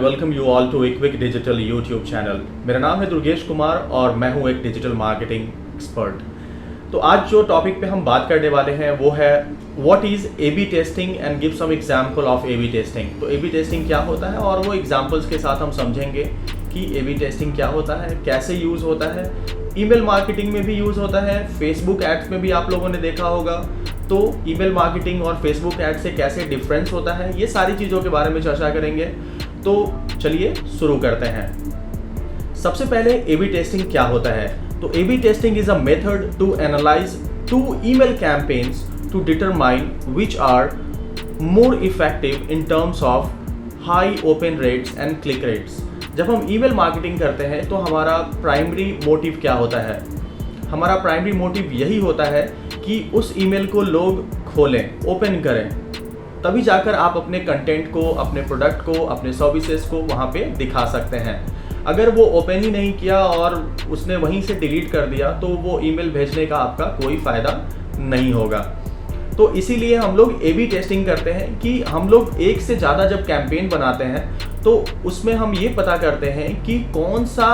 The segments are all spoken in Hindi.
Welcome you all to quick digital YouTube channel. मेरा नाम है दुर्गेश कुमार और मैं हूं एक डिजिटल मार्केटिंग एक्सपर्ट। तो आज जो टॉपिक पे हम बात करने वाले हैं वो है what is A B testing and give some example of A B testing. तो ए बी टेस्टिंग क्या होता है और वो एग्जांपल्स के साथ हम समझेंगे कि ए बी टेस्टिंग क्या होता है, कैसे यूज़ होता है। ईमेल मार्केटिंग में भी यूज़ होता है, फेसबुक एड्स में भी आप लोगों ने देखा होगा। तो ईमेल मार्केटिंग और फेसबुक एड से कैसे डिफरेंस होता है, ये सारी चीज़ों के बारे में चर्चा करेंगे। तो चलिए शुरू करते हैं। सबसे पहले ए बी टेस्टिंग क्या होता है। तो A B testing is a method to analyze to email campaigns to determine which are more effective in terms of high open rates and click rates. जब हम ईमेल मार्केटिंग करते हैं तो हमारा प्राइमरी मोटिव क्या होता है? हमारा प्राइमरी मोटिव यही होता है कि उस ईमेल को लोग खोलें, ओपन करें, तभी जाकर आप अपने कंटेंट को, अपने प्रोडक्ट को, अपने सर्विसेज को वहाँ पे दिखा सकते हैं। अगर वो ओपन ही नहीं किया और उसने वहीं से डिलीट कर दिया तो वो ईमेल भेजने का आपका कोई फ़ायदा नहीं होगा। तो इसीलिए हम लोग ए बी टेस्टिंग करते हैं कि हम लोग एक से ज़्यादा जब कैंपेन बनाते हैं तो उसमें हम ये पता करते हैं कि कौन सा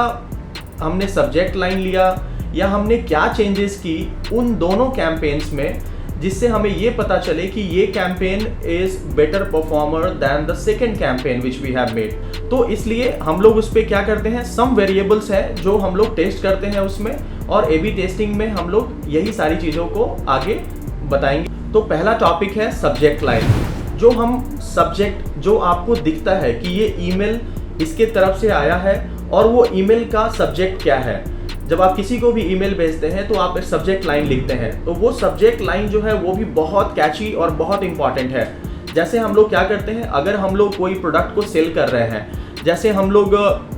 हमने सब्जेक्ट लाइन लिया या हमने क्या चेंजेस की उन दोनों कैंपेन्स में, जिससे हमें ये पता चले कि ये campaign is better performer than the second campaign which we have made. तो इसलिए हम लोग उस पर क्या करते हैं, सम वेरिएबल्स हैं जो हम लोग टेस्ट करते हैं उसमें, और ए बी टेस्टिंग में हम लोग यही सारी चीज़ों को आगे बताएंगे। तो पहला टॉपिक है सब्जेक्ट लाइन। जो हम सब्जेक्ट जो आपको दिखता है कि ये ईमेल इसके तरफ से आया है और वो ईमेल का सब्जेक्ट क्या है। जब आप किसी को भी ईमेल भेजते हैं तो आप एक सब्जेक्ट लाइन लिखते हैं, तो वो सब्जेक्ट लाइन जो है वो भी बहुत कैची और बहुत इंपॉर्टेंट है। जैसे हम लोग क्या करते हैं, अगर हम लोग कोई प्रोडक्ट को सेल कर रहे हैं, जैसे हम लोग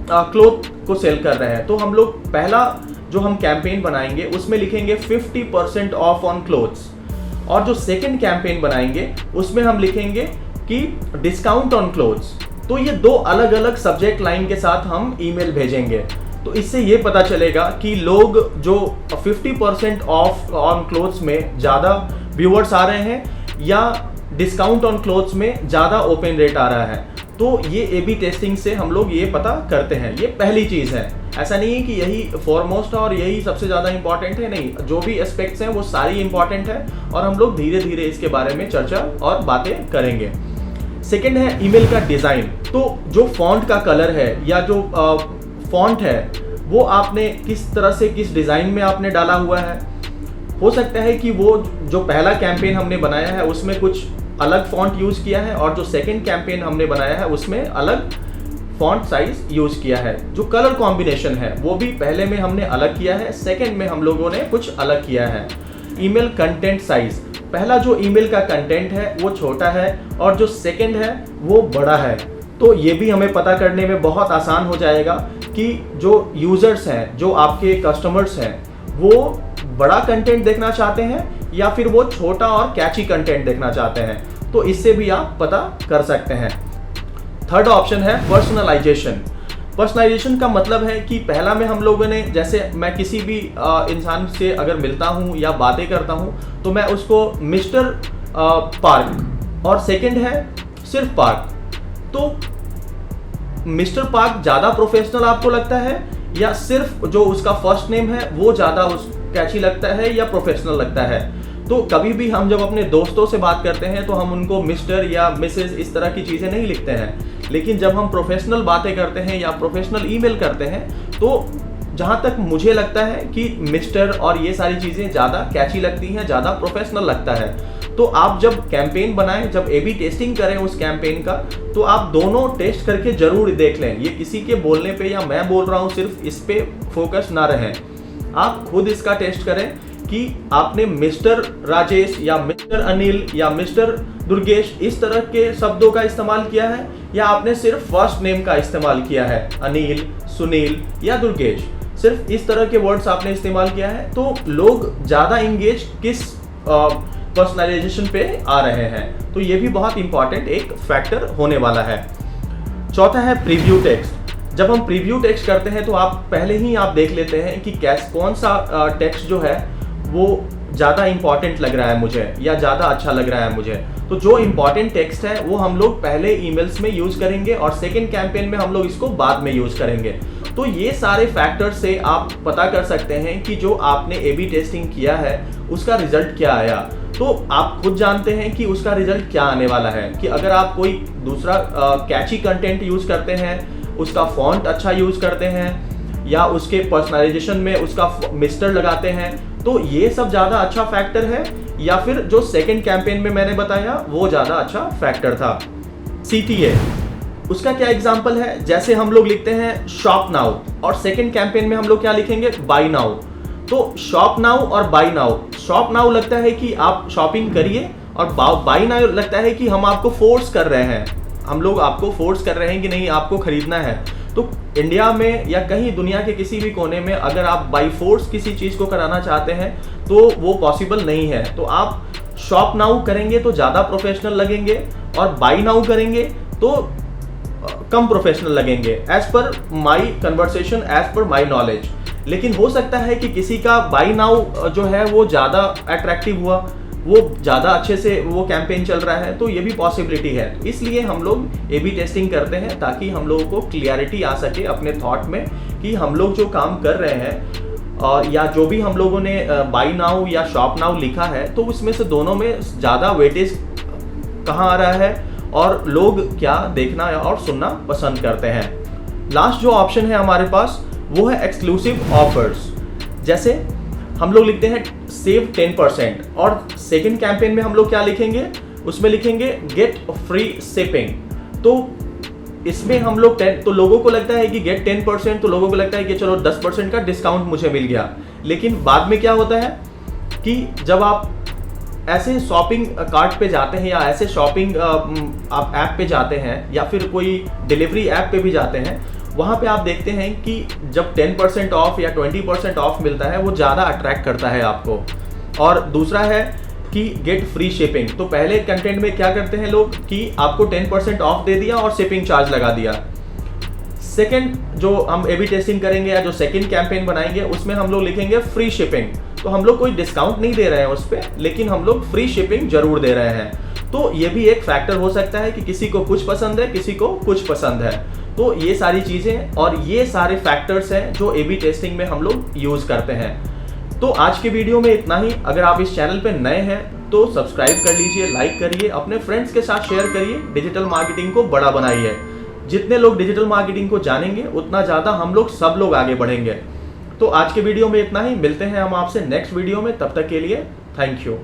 क्लोथ को सेल कर रहे हैं, तो हम लोग पहला जो हम कैंपेन बनाएंगे उसमें लिखेंगे 50% ऑफ ऑन क्लोथ्स, और जो सेकेंड कैंपेन बनाएंगे उसमें हम लिखेंगे कि डिस्काउंट ऑन क्लोथ्स। तो ये दो अलग अलग सब्जेक्ट लाइन के साथ हम ईमेल भेजेंगे। तो इससे ये पता चलेगा कि लोग जो 50% ऑफ ऑन क्लोथ्स में ज़्यादा व्यूअर्स आ रहे हैं या डिस्काउंट ऑन क्लोथ्स में ज़्यादा ओपन रेट आ रहा है। तो ये ए बी टेस्टिंग से हम लोग ये पता करते हैं। ये पहली चीज़ है। ऐसा नहीं है कि यही फॉरमोस्ट और यही सबसे ज़्यादा इंपॉर्टेंट है, नहीं, जो भी एस्पेक्ट्स हैं वो सारी इंपॉर्टेंट है और हम लोग धीरे धीरे इसके बारे में चर्चा और बातें करेंगे। सेकेंड है ईमेल का डिज़ाइन। तो जो फॉन्ट का कलर है या जो फॉन्ट है वो आपने किस तरह से, किस डिज़ाइन में आपने डाला हुआ है। हो सकता है कि वो जो पहला कैंपेन हमने बनाया है उसमें कुछ अलग फॉन्ट यूज़ किया है और जो सेकंड कैंपेन हमने बनाया है उसमें अलग फॉन्ट साइज यूज़ किया है। जो कलर कॉम्बिनेशन है वो भी पहले में हमने अलग किया है, सेकंड में हम लोगों ने कुछ अलग किया है। ईमेल कंटेंट साइज, पहला जो ईमेल का कंटेंट है वो छोटा है और जो सेकंड है वो बड़ा है। तो ये भी हमें पता करने में बहुत आसान हो जाएगा कि जो यूज़र्स हैं, जो आपके कस्टमर्स हैं, वो बड़ा कंटेंट देखना चाहते हैं या फिर वो छोटा और कैची कंटेंट देखना चाहते हैं। तो इससे भी आप पता कर सकते हैं। थर्ड ऑप्शन है पर्सनलाइजेशन। पर्सनलाइजेशन का मतलब है कि पहला में हम लोगों ने, जैसे मैं किसी भी इंसान से अगर मिलता हूँ या बातें करता हूँ तो मैं उसको मिस्टर पार्क, और सेकंड है सिर्फ पार्क। तो मिस्टर पार्क ज़्यादा प्रोफेशनल आपको लगता है या सिर्फ जो उसका फर्स्ट नेम है वो ज़्यादा कैची लगता है या प्रोफेशनल लगता है? तो कभी भी हम जब अपने दोस्तों से बात करते हैं तो हम उनको मिस्टर या मिसेस इस तरह की चीज़ें नहीं लिखते हैं, लेकिन जब हम प्रोफेशनल बातें करते हैं या प्रोफेशनल ईमेल करते हैं तो जहाँ तक मुझे लगता है कि मिस्टर और ये सारी चीज़ें ज़्यादा कैची लगती हैं, ज़्यादा प्रोफेशनल लगता है। तो आप जब कैंपेन बनाएं, जब ए बी टेस्टिंग करें उस कैंपेन का, तो आप दोनों टेस्ट करके ज़रूर देख लें। ये किसी के बोलने पे या मैं बोल रहा हूँ सिर्फ इस पे फोकस ना रहें, आप खुद इसका टेस्ट करें कि आपने मिस्टर राजेश या मिस्टर अनिल या मिस्टर दुर्गेश इस तरह के शब्दों का इस्तेमाल किया है या आपने सिर्फ फर्स्ट नेम का इस्तेमाल किया है, अनिल, सुनील या दुर्गेश, सिर्फ इस तरह के वर्ड्स आपने इस्तेमाल किया है। तो लोग ज़्यादा इंगेज किस पर्सनलाइजेशन पे आ रहे हैं। तो ये भी बहुत इंपॉर्टेंट एक फैक्टर होने वाला है। चौथा है प्रीव्यू टेक्स्ट। जब हम प्रीव्यू टेक्स्ट करते हैं तो आप पहले ही आप देख लेते हैं कि कौन सा टेक्स्ट जो है वो ज़्यादा इंपॉर्टेंट लग रहा है मुझे या ज़्यादा अच्छा लग रहा है मुझे। तो जो इंपॉर्टेंट टेक्स्ट है वो हम लोग पहले ईमेल्स में यूज़ करेंगे और सेकेंड कैंपेन में हम लोग इसको बाद में यूज़ करेंगे। तो ये सारे फैक्टर्स से आप पता कर सकते हैं कि जो आपने A/B टेस्टिंग किया है उसका रिजल्ट क्या आया। तो आप खुद जानते हैं कि उसका रिजल्ट क्या आने वाला है, कि अगर आप कोई दूसरा कैची कंटेंट यूज़ करते हैं, उसका फॉन्ट अच्छा यूज़ करते हैं या उसके पर्सनलाइजेशन में उसका मिस्टर लगाते हैं, तो ये सब ज़्यादा अच्छा फैक्टर है या फिर जो सेकंड कैंपेन में मैंने बताया वो ज़्यादा अच्छा फैक्टर था। CTA उसका क्या एग्जांपल है, जैसे हम लोग लिखते हैं शॉप नाउ और सेकंड कैंपेन में हम लोग क्या लिखेंगे, बाय नाउ। तो शॉप नाउ और बाय नाउ, शॉप नाउ लगता है कि आप शॉपिंग करिए और बाय नाउ लगता है कि हम आपको फोर्स कर रहे हैं, हम लोग आपको फोर्स कर रहे हैं कि नहीं आपको खरीदना है। तो इंडिया में या कहीं दुनिया के किसी भी कोने में अगर आप बाई फोर्स किसी चीज़ को कराना चाहते हैं तो वो पॉसिबल नहीं है। तो आप शॉप नाउ करेंगे तो ज़्यादा प्रोफेशनल लगेंगे और बाई नाउ करेंगे तो कम प्रोफेशनल लगेंगे, as per my conversation, as per my knowledge. लेकिन हो सकता है कि किसी का बाई नाउ जो है वो ज़्यादा अट्रैक्टिव हुआ, वो ज़्यादा अच्छे से वो कैंपेन चल रहा है, तो ये भी पॉसिबिलिटी है। इसलिए हम लोग A/B टेस्टिंग करते हैं ताकि हम लोगों को क्लियरिटी आ सके अपने थॉट में कि हम लोग जो काम कर रहे हैं और या जो भी हम लोगों ने बाय नाउ या शॉप नाउ लिखा है तो उसमें से दोनों में ज़्यादा वेटेज कहाँ आ रहा है और लोग क्या देखना और सुनना पसंद करते हैं। लास्ट जो ऑप्शन है हमारे पास वो है एक्सक्लूसिव ऑफर्स। जैसे हम लोग लिखते हैं सेव 10% और सेकंड कैंपेन में हम लोग क्या लिखेंगे, उसमें लिखेंगे गेट फ्री शिपिंग। तो इसमें हम लोग 10, तो लोगों को लगता है कि गेट 10%, तो लोगों को लगता है कि चलो 10% का डिस्काउंट मुझे मिल गया। लेकिन बाद में क्या होता है कि जब आप ऐसे शॉपिंग कार्ट पे जाते हैं या ऐसे शॉपिंग आप ऐप पे जाते हैं या फिर कोई डिलीवरी ऐप पे भी जाते हैं, वहाँ पे आप देखते हैं कि जब 10% ऑफ या 20% ऑफ मिलता है वो ज़्यादा अट्रैक्ट करता है आपको। और दूसरा है कि गेट फ्री शिपिंग। तो पहले कंटेंट में क्या करते हैं लोग कि आपको 10% ऑफ दे दिया और शिपिंग चार्ज लगा दिया। सेकंड जो हम A/B टेस्टिंग करेंगे या जो सेकंड कैंपेन बनाएंगे उसमें हम लोग लिखेंगे फ्री शिपिंग। तो हम लोग कोई डिस्काउंट नहीं दे रहे हैं उस पर, लेकिन हम लोग फ्री शिपिंग जरूर दे रहे हैं। तो ये भी एक फैक्टर हो सकता है कि किसी को कुछ पसंद है, किसी को कुछ पसंद है। तो ये सारी चीज़ें और ये सारे फैक्टर्स हैं जो A/B टेस्टिंग में हम लोग यूज़ करते हैं। तो आज के वीडियो में इतना ही। अगर आप इस चैनल पे नए हैं तो सब्सक्राइब कर लीजिए, लाइक करिए, अपने फ्रेंड्स के साथ शेयर करिए, डिजिटल मार्केटिंग को बड़ा बनाइए। जितने लोग डिजिटल मार्केटिंग को जानेंगे उतना ज़्यादा हम लोग सब लोग आगे बढ़ेंगे। तो आज के वीडियो में इतना ही। मिलते हैं हम आपसे नेक्स्ट वीडियो में, तब तक के लिए थैंक यू।